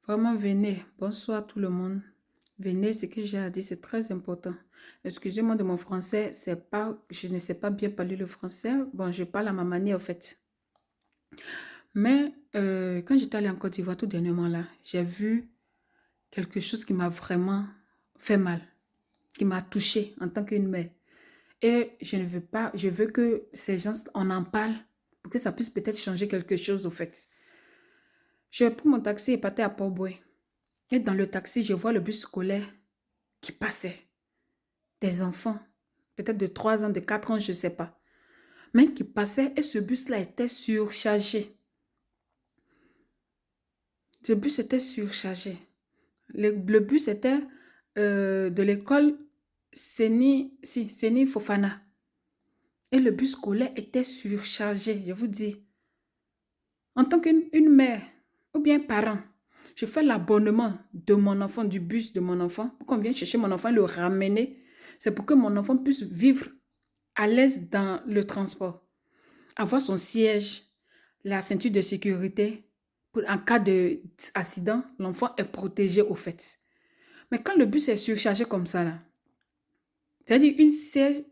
Vraiment, venez. Bonsoir tout le monde. Venez, ce que j'ai à dire, c'est très important. Excusez-moi de mon français, je ne sais pas bien parler le français. Bon, je parle à ma manière, en fait. Mais quand j'étais allée en Côte d'Ivoire tout dernièrement, là, j'ai vu quelque chose qui m'a vraiment fait mal, qui m'a touchée en tant qu'une mère. Et je ne veux pas, je veux que ces gens, on en parle pour que ça puisse peut-être changer quelque chose, au fait. J'ai pris mon taxi et parti à Port-Boué. Et dans le taxi, je vois le bus scolaire qui passait. Des enfants, peut-être de 3 ans, de 4 ans, je ne sais pas. Mais qui passaient et ce bus-là était surchargé. Ce bus était surchargé. Le bus était de l'école Séni Fofana. Et le bus scolaire était surchargé, je vous dis. En tant qu'une mère ou bien parent, je fais l'abonnement de mon enfant, du bus de mon enfant, pour qu'on vienne chercher mon enfant et le ramener. C'est pour que mon enfant puisse vivre à l'aise dans le transport. Avoir son siège, la ceinture de sécurité. En cas d'accident, l'enfant est protégé au fait. Mais quand le bus est surchargé comme ça, là, c'est-à-dire une siège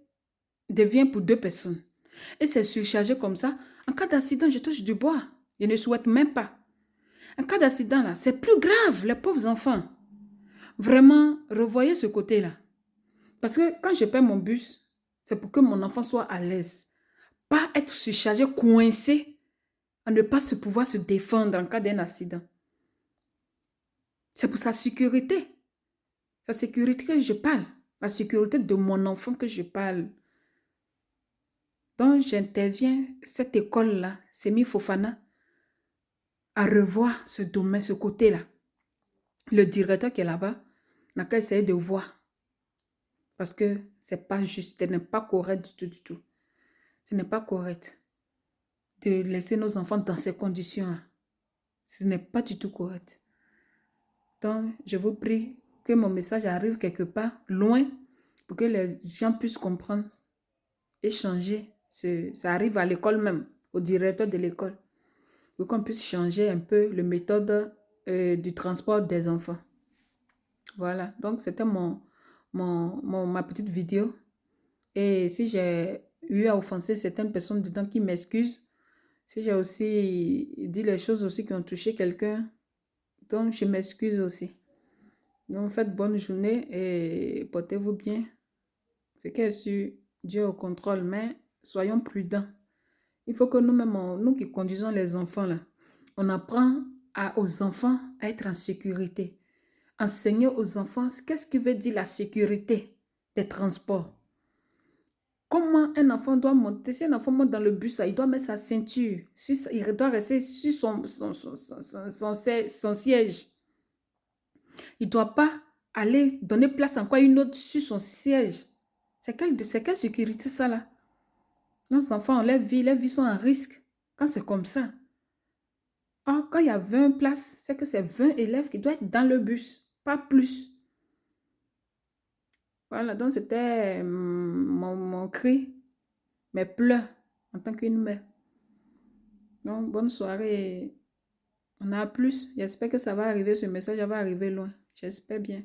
devient pour 2 personnes. Et c'est surchargé comme ça. En cas d'accident, je touche du bois. Je ne souhaite même pas. En cas d'accident, là, c'est plus grave, les pauvres enfants. Vraiment, revoyez ce côté-là. Parce que quand je paie mon bus, c'est pour que mon enfant soit à l'aise. Pas être surchargé, coincé, à ne pas se pouvoir se défendre en cas d'un accident. C'est pour sa sécurité. Sa sécurité que je parle. La sécurité de mon enfant que je parle. Donc, j'interviens, cette école-là, Semi Fofana, à revoir ce domaine, ce côté-là. Le directeur qui est là-bas n'a qu'à essayer de voir. Parce que c'est pas juste, ce n'est pas correct du tout, du tout. Ce n'est pas correct de laisser nos enfants dans ces conditions-là. Ce n'est pas du tout correct. Donc, je vous prie que mon message arrive quelque part, loin, pour que les gens puissent comprendre et changer. Ça arrive à l'école même, au directeur de l'école, pour qu'on puisse changer un peu la méthode du transport des enfants. Voilà, donc c'était ma petite vidéo. Et si j'ai eu à offenser certaines personnes dedans qui m'excusent, si j'ai aussi dit les choses aussi qui ont touché quelqu'un, donc je m'excuse aussi. Donc faites bonne journée et portez-vous bien. C'est qu'il y a sur Dieu au contrôle, mais soyons prudents. Il faut que nous-mêmes, nous qui conduisons les enfants, là, on apprend aux enfants à être en sécurité. Enseigner aux enfants qu'est-ce qui veut dire la sécurité des transports. Comment un enfant doit monter? Si un enfant monte dans le bus, il doit mettre sa ceinture. Il doit rester sur son siège. Il ne doit pas aller donner place encore à une autre sur son siège. C'est quelle sécurité ça là? Nos enfants, leurs vies sont en risque. Quand c'est comme ça. Or, quand il y a 20 places, c'est que c'est 20 élèves qui doivent être dans le bus. Pas plus. Voilà, donc c'était mon cri, mes pleurs en tant qu'une mère. Donc, bonne soirée. On a plus. J'espère que ça va arriver, ce message va arriver loin. J'espère bien.